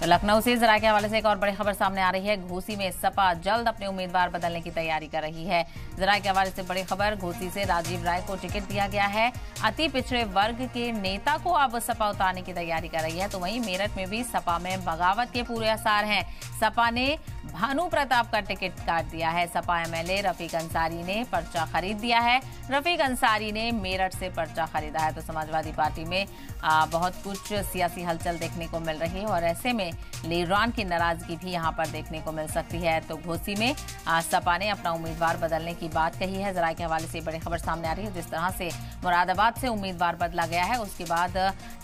तो लखनऊ से जरा के हवाले से एक और बड़ी खबर सामने आ रही है। घोसी में सपा जल्द अपने उम्मीदवार बदलने की तैयारी कर रही है। जरा के हवाले से बड़ी खबर, घोसी से राजीव राय को टिकट दिया गया है। अति पिछड़े वर्ग के नेता को अब सपा उतारने की तैयारी कर रही है। तो वहीं मेरठ में भी सपा में बगावत के पूरे आसार हैं। सपा ने भानु प्रताप का टिकट काट दिया है। सपा एमएलए रफीक अंसारी ने पर्चा खरीद दिया है। रफीक अंसारी ने मेरठ से पर्चा खरीदा है। तो समाजवादी पार्टी में बहुत कुछ सियासी हलचल देखने को मिल रही है और ऐसे में लीडरान की नाराजगी भी यहां पर देखने को मिल सकती है। तो घोसी में सपा ने अपना उम्मीदवार बदलने की बात कही है। जरा के हवाले से बड़ी खबर सामने आ रही है। जिस तरह से मुरादाबाद से उम्मीदवार बदला गया है, उसके बाद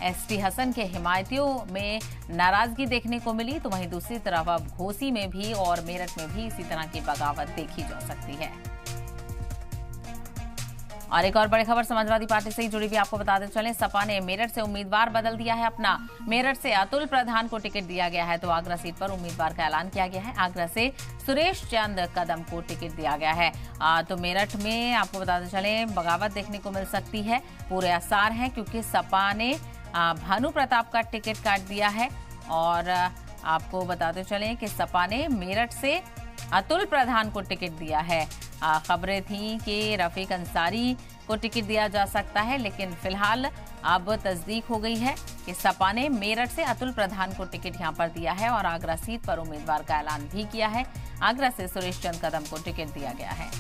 एसटी हसन के हिमायतियों में नाराजगी देखने को मिली। तो वहीं दूसरी तरफ अब घोसी में भी और मेरठ में भी इसी तरह की बगावत देखी जा सकती है। और एक और बड़ी खबर समाजवादी पार्टी से ही जुड़ी हुई आपको बताते चलें, सपा ने मेरठ से उम्मीदवार बदल दिया है अपना। मेरठ से अतुल प्रधान को टिकट दिया गया है। तो आगरा सीट पर उम्मीदवार का ऐलान किया गया है। आगरा से सुरेश चंद कदम को टिकट दिया गया है। तो मेरठ में आपको बताते चलें बगावत देखने को मिल सकती है। पूरे आसार हैं क्योंकि सपा ने भानु प्रताप का टिकट काट दिया है। और आपको बताते चलें कि सपा ने मेरठ से अतुल प्रधान को टिकट दिया है। खबरें थी कि रफीक अंसारी को टिकट दिया जा सकता है, लेकिन फिलहाल अब तस्दीक हो गई है कि सपा ने मेरठ से अतुल प्रधान को टिकट यहां पर दिया है और आगरा सीट पर उम्मीदवार का ऐलान भी किया है। आगरा से सुरेश चंद कदम को टिकट दिया गया है।